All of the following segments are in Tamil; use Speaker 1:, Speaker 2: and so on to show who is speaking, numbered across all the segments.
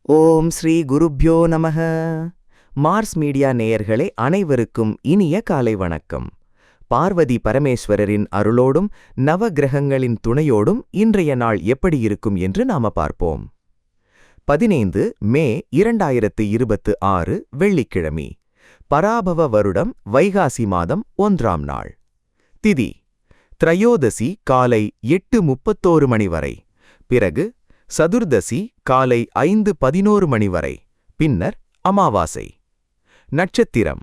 Speaker 1: ஓம் ஸ்ரீ குருப்யோ நமக. மார்ஸ் மீடியா நேயர்களே அனைவருக்கும் இனிய காலை வணக்கம். பார்வதி பரமேஸ்வரரின் அருளோடும் நவகிரகங்களின் துணையோடும் இன்றைய நாள் எப்படி இருக்கும் என்று நாம பார்ப்போம். 15 மே 2026 வெள்ளிக்கிழமை. பராபவ வருடம் வைகாசி மாதம் 1ஆம் நாள். திதி திரையோதசி காலை 8:31 மணி வரை. பிறகு சதுர்தசி காலை 5:11 மணி வரை. பின்னர் அமாவாசை. நட்சத்திரம்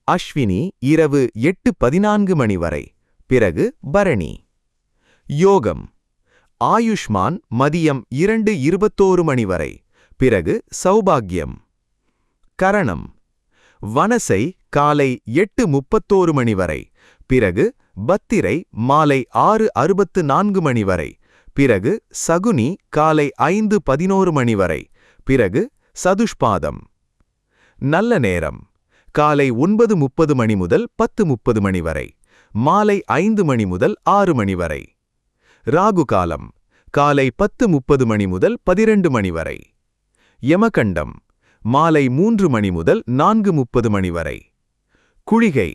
Speaker 1: அஸ்வினி இரவு 8:14 மணி வரை. பிறகு பரணி. யோகம் ஆயுஷ்மான் மதியம் 2:21 மணி வரை. பிறகு சௌபாக்கியம். கரணம் வனசை காலை 8:31 மணி வரை. பிறகு பத்திரை மாலை 6:64 மணி வரை. பிறகு சகுனி காலை 5:11 மணி வரை. பிறகு சதுஷ்பாதம். நல்ல நேரம் காலை 9:30 மணி முதல் 10:30 மணி வரை. மாலை 5 மணி முதல் 6 மணி வரை. ராகு காலம் காலை 10:30 மணி முதல் 12 மணி வரை. யமகண்டம் மாலை 3 மணி முதல் 4:30 மணி வரை. குளிகை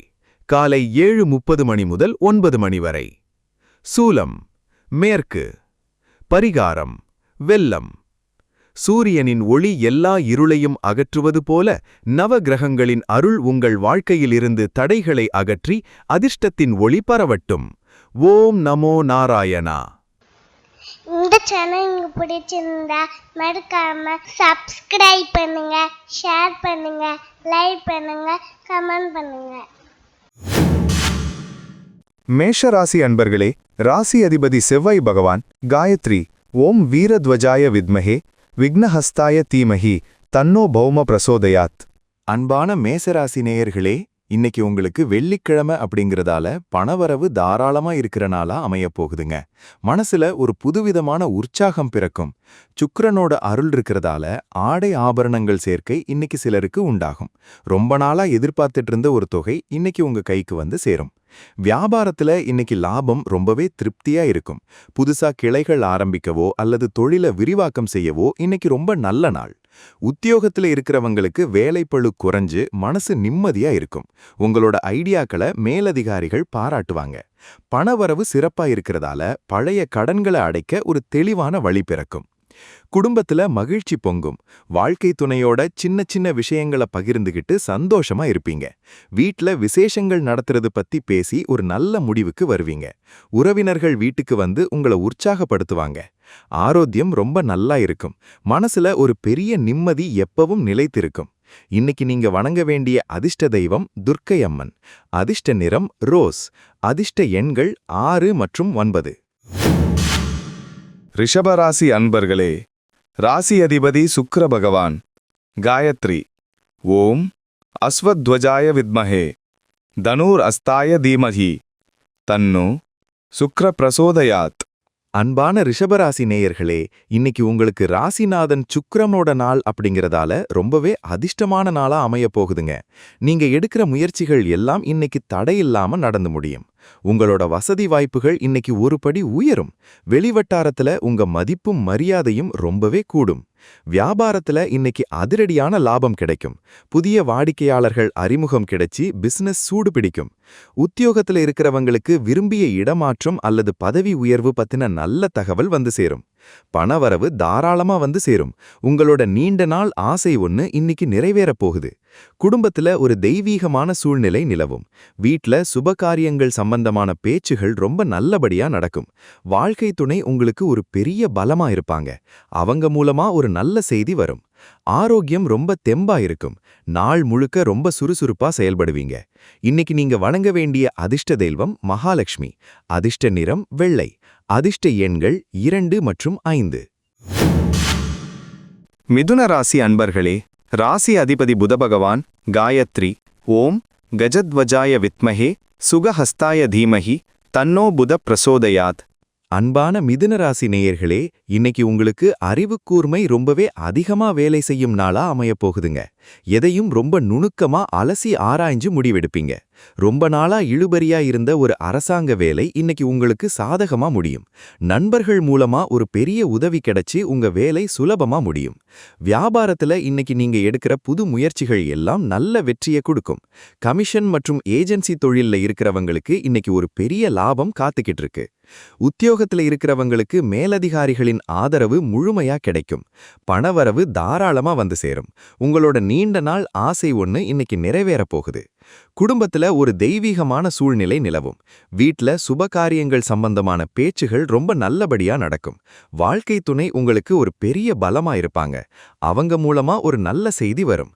Speaker 1: காலை 7:30 மணி முதல் 9 மணி வரை. சூலம் மேற்கு. பரிகாரம் வெல்லம். சூரியனின் ஒளி எல்லா இருளையும் அகற்றுவது போல நவகிரகங்களின் அருள் உங்கள் வாழ்க்கையிலிருந்து தடைகளை அகற்றி அதிர்ஷ்டத்தின் ஒளி பரவட்டும். ஓம் நமோ நாராயணா.
Speaker 2: இந்த சேனல் உங்களுக்கு பிடிச்சிருந்தா மறக்காம சப்ஸ்கிரைப் பண்ணுங்க, ஷேர் பண்ணுங்க, லைக் பண்ணுங்க, கமெண்ட் பண்ணுங்க.
Speaker 3: மேஷராசி அன்பர்களே, ராசி அதிபதி செவ்வாய் பகவான் காயத்ரி ஓம் வீரத்வஜாய வித்மஹே விக்னஹஸ்தாய தீமஹி தன்னோ பௌம பிரசோதயாத்.
Speaker 4: அன்பான மேசராசி நேயர்களே, இன்னைக்கு உங்களுக்கு வெள்ளிக்கிழமை அப்படிங்கறதால பணவரவு தாராளமா இருக்கிற நாளா அமையப் போகுதுங்க. மனசுல ஒரு புதுவிதமான உற்சாகம் பிறக்கும். சுக்கிரனோட அருள் இருக்கிறதால ஆடை ஆபரணங்கள் சேர்க்கை இன்னைக்கு சிலருக்கு உண்டாகும். ரொம்ப நாளா எதிர்பார்த்துட்டு இருந்த ஒரு தொகை இன்னைக்கு உங்க கைக்கு வந்து சேரும். வியாபாரத்துல இன்னைக்கு லாபம் ரொம்பவே திருப்தியா இருக்கும். புதுசா கிளைகள் ஆரம்பிக்கவோ அல்லது தொழிலை விரிவாக்கம் செய்யவோ இன்னைக்கு ரொம்ப நல்ல நாள். உத்தியோகத்துல இருக்கிறவங்களுக்கு வேலைப்பளு குறைஞ்சு மனசு நிம்மதியா இருக்கும். உங்களோட ஐடியாக்களை மேலதிகாரிகள் பாராட்டுவாங்க. பணவரவு சிறப்பா இருக்கிறதால பழைய கடன்களை அடைக்க ஒரு தெளிவான வழி பிறக்கும். குடும்பத்துல மகிழ்ச்சி பொங்கும். வாழ்க்கை துணையோட சின்ன சின்ன விஷயங்களை பகிர்ந்துகிட்டு சந்தோஷமா இருப்பீங்க. வீட்ல விசேஷங்கள் நடத்துறது பத்தி பேசி ஒரு நல்ல முடிவுக்கு வருவீங்க. உறவினர்கள் வீட்டுக்கு வந்து உங்களை உற்சாகப்படுத்துவாங்க. ஆரோக்கியம் ரொம்ப நல்லா இருக்கும். மனசுல ஒரு பெரிய நிம்மதி எப்பவும் நிலைத்திருக்கும். இன்னைக்கு நீங்க வணங்க வேண்டிய அதிர்ஷ்ட தெய்வம் துர்க்கை அம்மன். அதிர்ஷ்ட நிறம் ரோஸ். அதிர்ஷ்ட எண்கள் 6 மற்றும் 9.
Speaker 3: ரிஷபராசி அன்பர்களே, ராசி அதிபதி சுக்கிர பகவான் காயத்ரி ஓம் அஸ்வத்வஜாய வித்மஹே தனூர் அஸ்தாய தீமஹி தன்னோ சுக்ர பிரசோதயாத்.
Speaker 4: அன்பான ரிஷபராசி நேயர்களே, இன்னைக்கு உங்களுக்கு ராசிநாதன் சுக்கிரனோட நாள் அப்படிங்கறதால ரொம்பவே அதிர்ஷ்டமான நாளா அமையப் போகுதுங்க. நீங்க எடுக்கிற முயற்சிகள் எல்லாம் இன்னைக்கு தடையில்லாம நடந்து முடியும். உங்களோட வசதி வாய்ப்புகள் இன்னைக்கு ஒரு படி உயரும். வெளிவட்டாரத்துல உங்க மதிப்பும் மரியாதையும் ரொம்பவே கூடும். வியாபாரத்துல இன்னைக்கு அதிரடியான லாபம் கிடைக்கும். புதிய வாடிக்கையாளர்கள் அறிமுகம் கிடைச்சி பிசினஸ் சூடு பிடிக்கும். உத்தியோகத்துல இருக்கிறவங்களுக்கு விரும்பிய இடமாற்றம் அல்லது பதவி உயர்வு பத்தின நல்ல தகவல் வந்து சேரும். பணவரவு தாராளமா வந்து சேரும். உங்களோட நீண்ட நாள் ஆசை ஒண்ணு இன்னைக்கு நிறைவேறப் போகுது. குடும்பத்துல ஒரு தெய்வீகமான சூழ்நிலை நிலவும். வீட்ல சுபகாரியங்கள் சம்பந்தமான பேச்சுகள் ரொம்ப நல்லபடியா நடக்கும். வாழ்க்கை துணை உங்களுக்கு ஒரு பெரிய பலமா இருப்பாங்க. அவங்க மூலமா ஒரு நல்ல செய்தி வரும். ஆரோக்கியம் ரொம்ப தெம்பா இருக்கும். நாள் முழுக்க ரொம்ப சுறுசுறுப்பா செயல்படுவீங்க. இன்னைக்கு நீங்க வணங்க வேண்டிய அதிர்ஷ்ட தெய்வம் மகாலட்சுமி. அதிர்ஷ்ட நிறம் வெள்ளை. அதிர்ஷ்ட எண்கள் 2 மற்றும் 5.
Speaker 3: மிதுன ராசி அன்பர்களே, ராசி அதிபதி புத பகவான் காயத்ரி ஓம் கஜத்வஜாய வித்மஹே சுகஹஸ்தாய தீமஹி தன்னோ புத பிரசோதயாத்.
Speaker 4: அன்பான மிதுன ராசி நேயர்களே, இன்னைக்கு உங்களுக்கு அறிவுக்கூர்மை ரொம்பவே அதிகமா வேலை செய்யும் நாளா அமையப் போகுதுங்க. எதையும் ரொம்ப நுணுக்கமா அலசி ஆராய்ஞ்சு முடிவெடுப்பீங்க. ரொம்ப நாளா இழுபறியா இருந்த ஒரு அரசாங்க வேலை இன்னைக்கு உங்களுக்கு சாதகமா முடியும். நண்பர்கள் மூலமா ஒரு பெரிய உதவி கிடைச்சு உங்க வேலை சுலபமா முடியும். வியாபாரத்துல இன்னைக்கு நீங்க எடுக்கிற புது முயற்சிகள் எல்லாம் நல்ல வெற்றியை கொடுக்கும். கமிஷன் மற்றும் ஏஜென்சி தொழில்ல இருக்கிறவங்களுக்கு இன்னைக்கு ஒரு பெரிய லாபம் காத்துக்கிட்டு இருக்கு. உத்தியோகத்துல இருக்கிறவங்களுக்கு மேலதிகாரிகளின் ஆதரவு முழுமையா கிடைக்கும். பணவரவு தாராளமா வந்து சேரும். உங்களோட நீண்ட நாள் ஆசை ஒண்ணு இன்னைக்கு நிறைவேறப் போகுது. குடும்பத்துல ஒரு தெய்வீகமான சூழ்நிலை நிலவும். வீட்ல சுபகாரியங்கள் சம்பந்தமான பேச்சுகள் ரொம்ப நல்லபடியா நடக்கும். வாழ்க்கை துணை உங்களுக்கு ஒரு பெரிய பலமா இருப்பாங்க. அவங்க மூலமா ஒரு நல்ல செய்தி வரும்.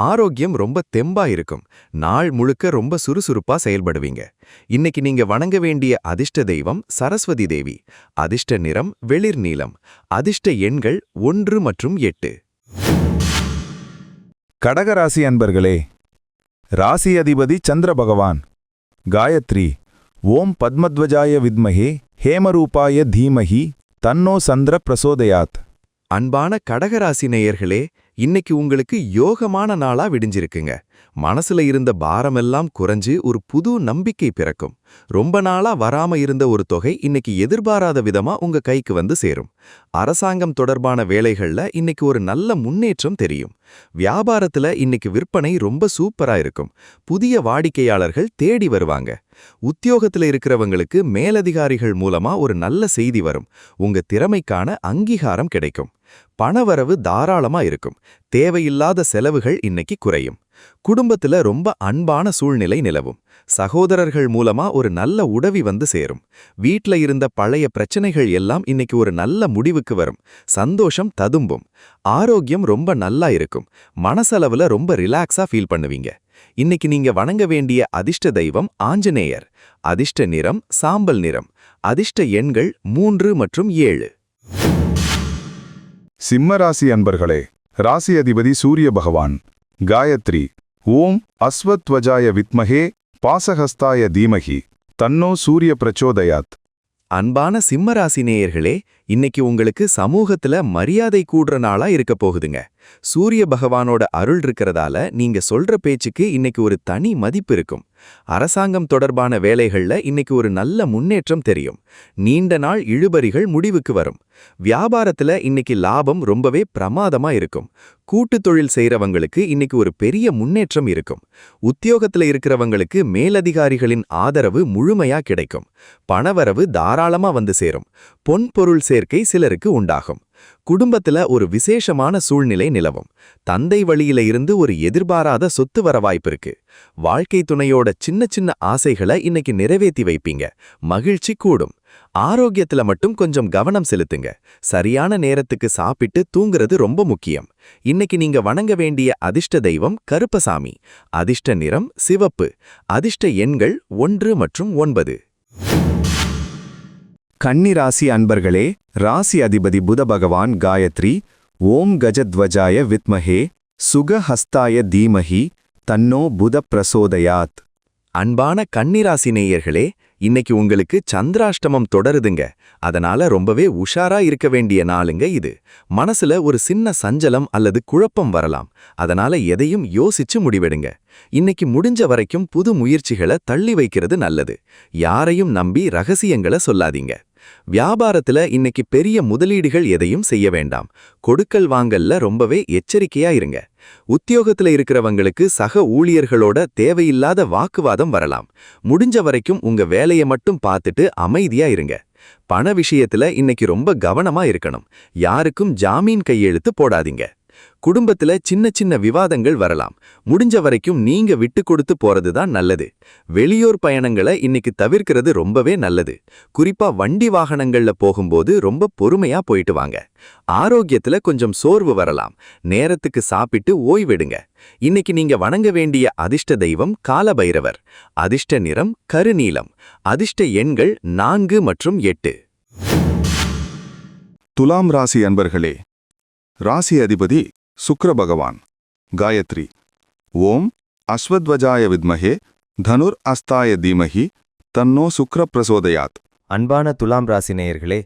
Speaker 4: ஆரோக்கியம் ரொம்ப தெம்பா இருக்கும். நாள் முழுக்க ரொம்ப சுறுசுறுப்பா செயல்படுவீங்க. இன்னைக்கு நீங்க வணங்க வேண்டிய அதிர்ஷ்ட தெய்வம் சரஸ்வதி தேவி. அதிர்ஷ்ட நிறம் வெளிர் நீலம். அதிர்ஷ்ட எண்கள் 1 மற்றும் 8.
Speaker 5: கடகராசி அன்பர்களே, ராசி அதிபதி சந்திர பகவான். காயத்ரி. ஓம் பத்மத்வஜாய வித்மஹே ஹேமரூபாய தீமஹி தன்னோ சந்திர பிரசோதயாத்.
Speaker 4: அன்பான கடகராசி நேயர்களே, இன்னைக்கு உங்களுக்கு யோகமான நாளா விடிஞ்சிருக்குங்க. மனசுல இருந்த பாரமெல்லாம் குறைஞ்சு ஒரு புது நம்பிக்கை பிறக்கும். ரொம்ப நாளா வராம இருந்த ஒரு தொகை இன்னைக்கு எதிர்பாராத விதமா உங்க கைக்கு வந்து சேரும். அரசாங்கம் தொடர்பான வேலைகள்ல இன்னைக்கு ஒரு நல்ல முன்னேற்றம் தெரியும். வியாபாரத்துல இன்னைக்கு விற்பனை ரொம்ப சூப்பரா இருக்கும். புதிய வாடிக்கையாளர்கள் தேடி வருவாங்க. உத்தியோகத்துல இருக்கிறவங்களுக்கு மேலதிகாரிகள் மூலமா ஒரு நல்ல செய்தி வரும். உங்க திறமைக்கான அங்கீகாரம் கிடைக்கும். பணவரவு தாராளமா இருக்கும். தேவையில்லாத செலவுகள் இன்னைக்கு குறையும். குடும்பத்துல ரொம்ப அன்பான சூழ்நிலை நிலவும். சகோதரர்கள் மூலமா ஒரு நல்ல உதவி வந்து சேரும். வீட்ல இருந்த பழைய பிரச்சனைகள் எல்லாம் இன்னைக்கு ஒரு நல்ல முடிவுக்கு வரும். சந்தோஷம் ததும்பும். ஆரோக்கியம் ரொம்ப நல்லா இருக்கும். மனசளவுல ரொம்ப ரிலாக்ஸா ஃபீல் பண்ணுவீங்க. இன்னைக்கு நீங்க வணங்க வேண்டிய அதிர்ஷ்ட தெய்வம் ஆஞ்சநேயர். அதிர்ஷ்ட நிறம் சாம்பல் நிறம். அதிர்ஷ்ட எண்கள் 3 மற்றும் 7.
Speaker 5: சிம்மராசி அன்பர்களே, ராசி அதிபதி சூரிய பகவான். காயத்ரி. ஓம் அஸ்வத்வஜாய வித்மஹே பாசஹஸ்தாய தீமஹி தன்னோ சூரிய பிரச்சோதயாத்.
Speaker 4: அன்பான சிம்மராசி நேயர்களே, இன்னைக்கு உங்களுக்கு சமூகத்துல மரியாதை கூடுற நாளா இருக்க போகுதுங்க. சூரிய பகவானோட அருள் இருக்கிறதால நீங்க சொல்ற பேச்சுக்கு இன்னைக்கு ஒரு தனி மதிப்பு இருக்கும். அரசாங்கம் தொடர்பான வேலைகள்ல இன்னைக்கு ஒரு நல்ல முன்னேற்றம் தெரியும். நீண்ட நாள் இழுபறிகள் முடிவுக்கு வரும். வியாபாரத்துல இன்னைக்கு லாபம் ரொம்பவே பிரமாதமா இருக்கும். கூட்டு தொழில் செய்றவங்களுக்கு இன்னைக்கு ஒரு பெரிய முன்னேற்றம் இருக்கும். உத்தியோகத்துல இருக்கிறவங்களுக்கு மேலதிகாரிகளின் ஆதரவு முழுமையா கிடைக்கும். பணவரவு தாராளமா வந்து சேரும். பொன்பொருள் சேர்க்கை சிலருக்கு உண்டாகும். குடும்பத்துல ஒரு விசேஷமான சூழ்நிலை நிலவும். தந்தை வழியில இருந்து ஒரு எதிர்பாராத சொத்து வர வாய்ப்பிருக்கு. வாழ்க்கை துணையோட சின்ன சின்ன ஆசைகளை இன்னைக்கு நிறைவேற்றி வைப்பீங்க. மகிழ்ச்சி கூடும். ஆரோக்கியத்துல மட்டும் கொஞ்சம் கவனம் செலுத்துங்க. சரியான நேரத்துக்கு சாப்பிட்டு தூங்குறது ரொம்ப முக்கியம். இன்னைக்கு நீங்க வணங்க வேண்டிய அதிர்ஷ்ட தெய்வம் கருப்பசாமி. அதிர்ஷ்ட நிறம் சிவப்பு. அதிர்ஷ்ட எண்கள் 1 மற்றும் 9.
Speaker 3: கன்னிராசி அன்பர்களே, ராசி அதிபதி புத பகவான். காயத்ரி. ஓம் கஜத்வஜாய வித்மஹே சுகஹஸ்தாய தீமஹி தன்னோ புத பிரசோதயாத்.
Speaker 4: அன்பான கன்னிராசி நேயர்களே, இன்னைக்கு உங்களுக்கு சந்திராஷ்டமம் தொடருதுங்க. அதனால ரொம்பவே உஷாரா இருக்க வேண்டிய நாளுங்க இது. மனசுல ஒரு சின்ன சஞ்சலம் அல்லது குழப்பம் வரலாம். அதனால எதையும் யோசிச்சு முடிவெடுங்க. இன்னைக்கு முடிஞ்ச வரைக்கும் புது முயற்சிகளை தள்ளி வைக்கிறது நல்லது. யாரையும் நம்பி ரகசியங்களை சொல்லாதீங்க. வியாபாரத்துல இன்னைக்கு பெரிய முதலீடுகள் எதையும் செய்ய வேண்டாம். கொடுக்கல் வாங்கல்ல ரொம்பவே எச்சரிக்கையா இருங்க. உத்தியோகத்துல இருக்கிறவங்களுக்கு சக ஊழியர்களோட தேவையில்லாத வாக்குவாதம் வரலாம். முடிஞ்ச வரைக்கும் உங்க வேலையை மட்டும் பார்த்துட்டு அமைதியா இருங்க. பண விஷயத்துல இன்னைக்கு ரொம்ப கவனமா இருக்கணும். யாருக்கும் ஜாமீன் கையெழுத்து போடாதீங்க. குடும்பத்துல சின்ன சின்ன விவாதங்கள் வரலாம். முடிஞ்ச வரைக்கும் நீங்க விட்டு கொடுத்து போறதுதான் நல்லது. வெளியூர் பயணங்களை இன்னைக்கு தவிர்க்கிறது ரொம்பவே நல்லது. குறிப்பா வண்டி வாகனங்கள்ல போகும்போது ரொம்ப பொறுமையா போயிட்டு வாங்க. ஆரோக்கியத்துல கொஞ்சம் சோர்வு வரலாம். நேரத்துக்கு சாப்பிட்டு ஓய்வெடுங்க. இன்னைக்கு நீங்க வணங்க வேண்டிய அதிர்ஷ்ட தெய்வம் காலபைரவர். அதிர்ஷ்ட நிறம் கருநீலம். அதிர்ஷ்ட எண்கள் 4 மற்றும் 8.
Speaker 5: துலாம் ராசி அன்பர்களே, ராசி அதிபதி சுக்கிர பகவான். காயத்ரி. ஓம் அஸ்வத்வஜாய வித்மஹே தனுர் அஸ்தாய தீமஹி தன்னோ சுக்ர பிரசோதயாத்.
Speaker 6: அன்பான துலாம் ராசி நேயர்களே,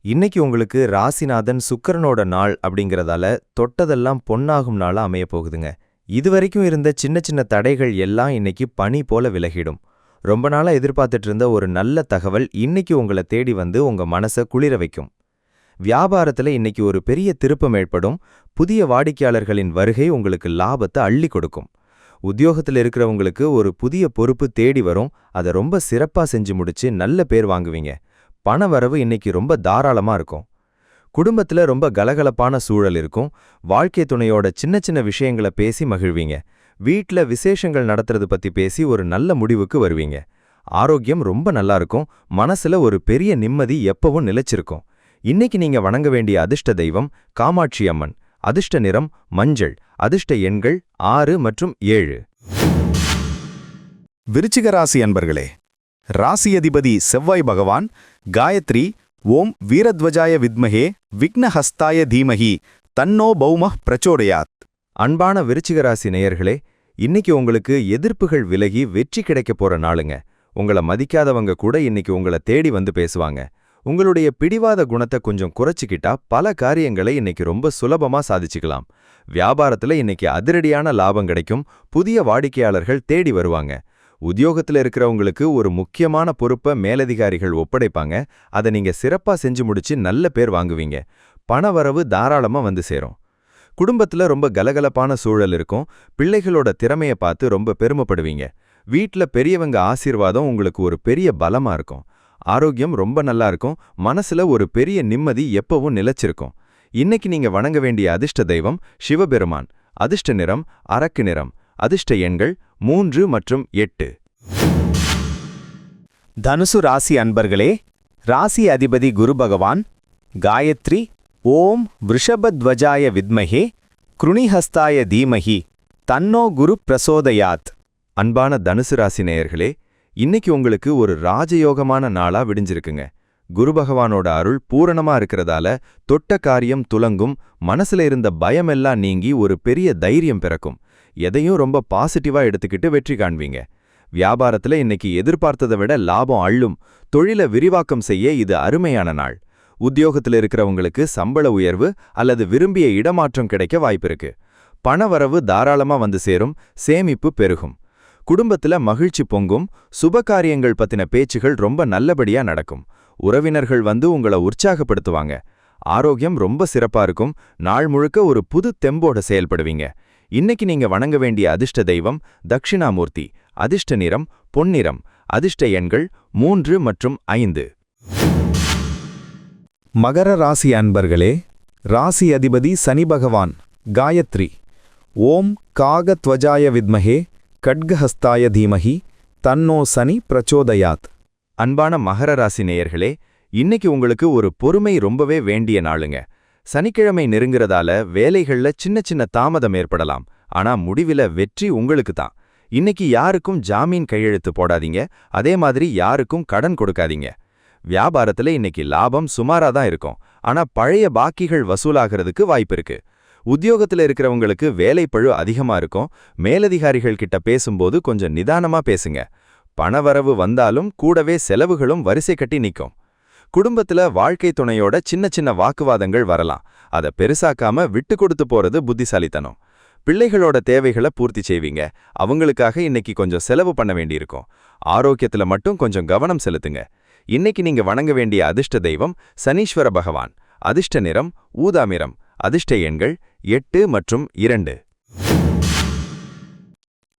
Speaker 6: இன்னைக்கு உங்களுக்கு ராசிநாதன் சுக்கிரனோட நாள் அப்படிங்கறதால தொட்டதெல்லாம் பொன்னாகும் நாளா அமையப் போகுதுங்க. இதுவரைக்கும் இருந்த சின்ன சின்ன தடைகள் எல்லாம் இன்னைக்கு பனி போல விலகிடும். ரொம்ப நாளா எதிர்பார்த்துட்டு இருந்த ஒரு நல்ல தகவல் இன்னைக்கு உங்களை தேடி வந்து உங்க மனசை குளிர வைக்கும். வியாபாரத்துல இன்னைக்கு ஒரு பெரிய திருப்பம் ஏற்படும். புதிய வாடிக்கையாளர்களின் வருகை உங்களுக்கு லாபத்தை அள்ளி கொடுக்கும். உத்தியோகத்தில் இருக்கிறவங்களுக்கு ஒரு புதிய பொறுப்பு தேடி வரும். அதை ரொம்ப சிறப்பா செஞ்சு முடிச்சு நல்ல பேர் வாங்குவீங்க. பண வரவு இன்னைக்கு ரொம்ப தாராளமா இருக்கும். குடும்பத்துல ரொம்ப கலகலப்பான சூழல் இருக்கும். வாழ்க்கை துணையோட சின்ன சின்ன விஷயங்களை பேசி மகிழ்வீங்க. வீட்ல விசேஷங்கள் நடத்துறது பத்தி பேசி ஒரு நல்ல முடிவுக்கு வருவீங்க. ஆரோக்கியம் ரொம்ப நல்லா இருக்கும். மனசுல ஒரு பெரிய நிம்மதி எப்பவும் நிலைச்சிருக்கும். இன்னைக்கு நீங்க வணங்க வேண்டிய அதிர்ஷ்ட தெய்வம் காமாட்சி அம்மன். அதிர்ஷ்ட நிறம் மஞ்சள். அதிர்ஷ்ட எண்கள் 6 மற்றும் 7.
Speaker 3: விருச்சிக ராசி அன்பர்களே, ராசி அதிபதி செவ்வாய் பகவான் காயத்ரி ஓம் வீரத்வஜாய வித்மஹே விக்னஹஸ்தாய தீமஹி தன்னோ பௌமः பிரச்சோடயாத்.
Speaker 6: அன்பான விருச்சிக ராசி நேயர்களே, இன்னைக்கு உங்களுக்கு எதிர்ப்புகள் விலகி வெற்றி கிடைக்க போற நாளுங்க. உங்களை மதிக்காதவங்க கூட இன்னைக்கு உங்களை தேடி வந்து பேசுவாங்க. உங்களுடைய பிடிவாத குணத்தை கொஞ்சம் குறைச்சிக்கிட்டா பல காரியங்களை இன்னைக்கு ரொம்ப சுலபமா சாதிச்சுக்கலாம். வியாபாரத்துல இன்னைக்கு அதிரடியான லாபம் கிடைக்கும். புதிய வாடிக்கையாளர்கள் தேடி வருவாங்க. உத்தியோகத்துல இருக்கிறவங்களுக்கு ஒரு முக்கியமான பொறுப்பை மேலதிகாரிகள் ஒப்படைப்பாங்க. அதை நீங்க சிறப்பா செஞ்சு முடிச்சு நல்ல பேர் வாங்குவீங்க. பணவரவு தாராளமா வந்து சேரும். குடும்பத்துல ரொம்ப கலகலப்பான சூழல் இருக்கும். பிள்ளைகளோட திறமையை பார்த்து ரொம்ப பெருமைப்படுவீங்க. வீட்ல பெரியவங்க ஆசீர்வாதம் உங்களுக்கு ஒரு பெரிய பலமா இருக்கும். ஆரோக்கியம் ரொம்ப நல்லா இருக்கும். மனசுல ஒரு பெரிய நிம்மதி எப்பவும் நிலைச்சிருக்கும். இன்னைக்கு நீங்க வணங்க வேண்டிய அதிர்ஷ்ட தெய்வம் சிவபெருமான். அதிர்ஷ்ட நிறம் அரக்கு நிறம். அதிர்ஷ்ட எண்கள் 3 மற்றும் 8.
Speaker 3: தனுசு ராசி அன்பர்களே, ராசி அதிபதி குரு பகவான் காயத்ரி ஓம் விருஷபத்வஜாய வித்மஹே கிருணிஹஸ்தாய தீமஹி தன்னோ குரு பிரசோதயாத்.
Speaker 6: அன்பான தனுசு ராசி நேயர்களே, இன்னைக்கு உங்களுக்கு ஒரு ராஜயோகமான நாளா விடிஞ்சிருக்குங்க. குரு பகவானோட அருள் பூரணமா இருக்கிறதால தொட்ட காரியம் துலங்கும். மனசுல இருந்த பயமெல்லாம் நீங்கி ஒரு பெரிய தைரியம் பிறக்கும். எதையும் ரொம்ப பாசிட்டிவா எடுத்துக்கிட்டு வெற்றி காண்பீங்க. வியாபாரத்துல இன்னைக்கு எதிர்பார்த்ததை விட லாபம் அள்ளும். தொழிலை விரிவாக்கம் செய்ய இது அருமையான நாள். உத்தியோகத்துல இருக்கிறவங்களுக்கு சம்பள உயர்வு அல்லது விரும்பிய இடமாற்றம் கிடைக்க வாய்ப்பிருக்கு. பணவரவு தாராளமா வந்து சேரும். சேமிப்பு பெருகும். குடும்பத்துல மகிழ்ச்சி பொங்கும். சுபகாரியங்கள் பத்தின பேச்சுகள் ரொம்ப நல்லபடியா நடக்கும். உறவினர்கள் வந்து உங்களை உற்சாகப்படுத்துவாங்க. ஆரோக்கியம் ரொம்ப சிறப்பா இருக்கும். நாள் முழுக்க ஒரு புது தெம்போட செயல்படுவீங்க. இன்னைக்கு நீங்க வணங்க வேண்டிய அதிர்ஷ்ட தெய்வம் தட்சிணாமூர்த்தி. அதிர்ஷ்ட நிறம் பொன்னிறம். அதிர்ஷ்ட எண்கள் 3 மற்றும் 5.
Speaker 3: மகர ராசி அன்பர்களே, ராசி அதிபதி சனி பகவான் காயத்ரி ஓம் காகத்வஜாய வித்மஹே கட்கஹஸ்தாய தீமஹி தன்னோ சனி பிரச்சோதயாத்.
Speaker 6: அன்பான மகர ராசி நேயர்களே, இன்னைக்கு உங்களுக்கு ஒரு பொறுமை ரொம்பவே வேண்டிய நாளுங்க. சனிக்கிழமை நெருங்கிறதால வேலைகள்ல சின்ன சின்ன தாமதம் ஏற்படலாம். ஆனா முடிவில வெற்றி உங்களுக்கு தான். இன்னைக்கு யாருக்கும் ஜாமீன் கையெழுத்து போடாதீங்க. அதே மாதிரி யாருக்கும் கடன் கொடுக்காதீங்க. வியாபாரத்துல இன்னைக்கு லாபம் சுமாரா தான் இருக்கும். ஆனா பழைய பாக்கிகள் வசூலாகிறதுக்கு வாய்ப்பிருக்கு. உத்தியோகத்துல இருக்கிறவங்களுக்கு வேலைப்பழு அதிகமா இருக்கும். மேலதிகாரிகள் கிட்ட பேசும்போது கொஞ்சம் நிதானமா பேசுங்க. பணவரவு வந்தாலும் கூடவே செலவுகளும் வரிசை கட்டி நிற்கும். குடும்பத்துல வாழ்க்கை துணையோட சின்ன சின்ன வாக்குவாதங்கள் வரலாம். அதை பெருசாக்காம விட்டு கொடுத்து போறது புத்திசாலித்தனம். பிள்ளைகளோட தேவைகளை பூர்த்தி செய்வீங்க. அவங்களுக்காக இன்னைக்கு கொஞ்சம் செலவு பண்ண வேண்டியிருக்கும். ஆரோக்கியத்துல மட்டும் கொஞ்சம் கவனம் செலுத்துங்க. இன்னைக்கு நீங்க வணங்க வேண்டிய அதிர்ஷ்ட தெய்வம் சனீஸ்வர பகவான். அதிர்ஷ்ட நிறம் ஊதாமிரம். அதிர்ஷ்ட எண்கள் 8 மற்றும் 2.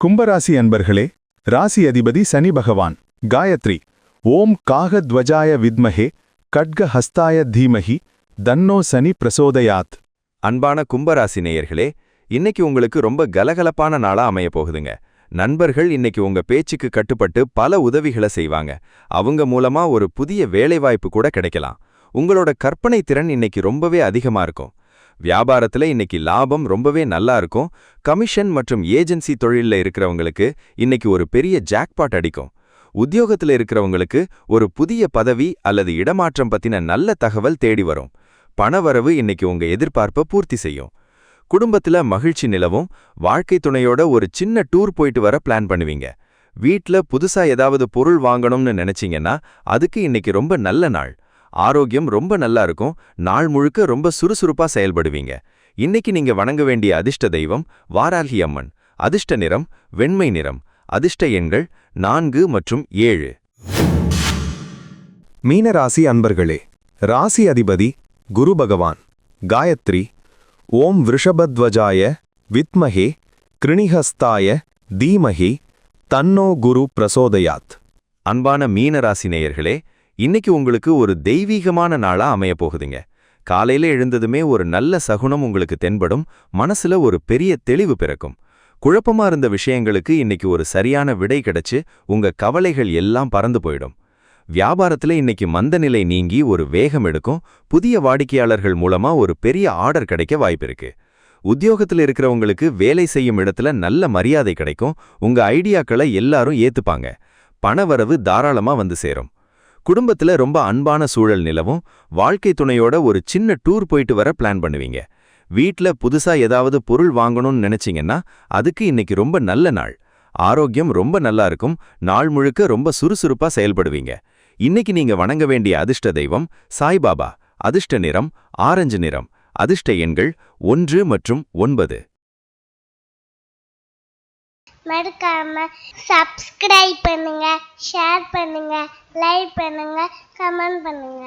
Speaker 5: கும்பராசி அன்பர்களே, ராசி அதிபதி சனி பகவான் காயத்ரி ஓம் காகத்வஜாய வித்மஹே கட்கஹஸ்தாய தீமஹி தன்னோ சனி பிரசோதயாத்.
Speaker 6: அன்பான கும்பராசி நேயர்களே, இன்னைக்கு உங்களுக்கு ரொம்ப கலகலப்பான நாளா அமையப் போகுதுங்க. நண்பர்கள் இன்னைக்கு உங்க பேச்சுக்கு கட்டுப்பட்டு பல உதவிகளை செய்வாங்க. அவங்க மூலமா ஒரு புதிய வேலைவாய்ப்பு கூட கிடைக்கலாம். உங்களோட கற்பனை திறன் இன்னைக்கு ரொம்பவே அதிகமா இருக்கும். வியாபாரத்துல இன்னைக்கு லாபம் ரொம்பவே நல்லா இருக்கும். கமிஷன் மற்றும் ஏஜென்சி தொழில்ல இருக்கிறவங்களுக்கு இன்னைக்கு ஒரு பெரிய ஜாக்பாட் அடிக்கும். உத்தியோகத்துல இருக்கிறவங்களுக்கு ஒரு புதிய பதவி அல்லது இடமாற்றம் பத்தின நல்ல தகவல் தேடி வரும். பணவரவு இன்னைக்கு உங்க எதிர்பார்ப்பை பூர்த்தி செய்யும். குடும்பத்துல மகிழ்ச்சி நிலவும். வாழ்க்கை துணையோட ஒரு சின்ன டூர் போயிட்டு வர பிளான் பண்ணுவீங்க. வீட்ல புதுசா ஏதாவது பொருள் வாங்கணும்னு நினைச்சீங்கன்னா அதுக்கு இன்னைக்கு ரொம்ப நல்ல நாள். ஆரோக்கியம் ரொம்ப நல்லா இருக்கும். நாள் முழுக்க ரொம்ப சுறுசுறுப்பா செயல்படுவீங்க. இன்னைக்கு நீங்க வணங்க வேண்டிய அதிர்ஷ்ட தெய்வம் வாராகி அம்மன். அதிர்ஷ்ட நிறம் வெண்மை நிறம். அதிர்ஷ்ட எண்கள் 4 மற்றும் 7.
Speaker 5: மீனராசி அன்பர்களே, ராசி அதிபதி குரு பகவான். காயத்ரி. ஓம் விருஷபத்வஜாய வித்மஹே கிருணிஹஸ்தாய தீமஹி தன்னோ குரு பிரசோதயாத்.
Speaker 6: அன்பான மீனராசி நேயர்களே, இன்னைக்கு உங்களுக்கு ஒரு தெய்வீகமான நாளா அமையப் போகுதுங்க. காலையில எழுந்ததுமே ஒரு நல்ல சகுனம் உங்களுக்கு தென்படும். மனசுல ஒரு பெரிய தெளிவு பிறக்கும். குழப்பமா இருந்த விஷயங்களுக்கு இன்னைக்கு ஒரு சரியான விடை கிடைச்சு உங்க கவலைகள் எல்லாம் பறந்து போயிடும். வியாபாரத்துல இன்னைக்கு மந்தநிலை நீங்கி ஒரு வேகம் எடுக்கும். புதிய வாடிக்கையாளர்கள் மூலமா ஒரு பெரிய ஆர்டர் கிடைக்க வாய்ப்பிருக்கு. உத்தியோகத்துல இருக்கிறவங்களுக்கு வேலை செய்யும் இடத்துல நல்ல மரியாதை கிடைக்கும். உங்க ஐடியாக்களை எல்லாரும் ஏத்துப்பாங்க. பணவரவு தாராளமா வந்து சேரும். குடும்பத்துல ரொம்ப அன்பான சூழல் நிலவும். வாழ்க்கை துணையோட ஒரு சின்ன டூர் போயிட்டு வர பிளான் பண்ணுவீங்க. வீட்ல புதுசா ஏதாவது பொருள் வாங்கணும்னு நினைச்சீங்கன்னா அதுக்கு இன்னைக்கு ரொம்ப நல்ல நாள். ஆரோக்கியம் ரொம்ப நல்லா இருக்கும். நாள் முழுக்க ரொம்ப சுறுசுறுப்பா செயல்படுவீங்க. இன்னைக்கு நீங்க வணங்க வேண்டிய அதிர்ஷ்ட தெய்வம் சாய்பாபா. அதிர்ஷ்ட நிறம் ஆரஞ்சு நிறம். அதிர்ஷ்ட எண்கள் 1 மற்றும் 9.
Speaker 2: மறக்காம சப்ஸ்கிரைப் பண்ணுங்க, ஷேர் பண்ணுங்க, லைக் பண்ணுங்க, கமெண்ட் பண்ணுங்க.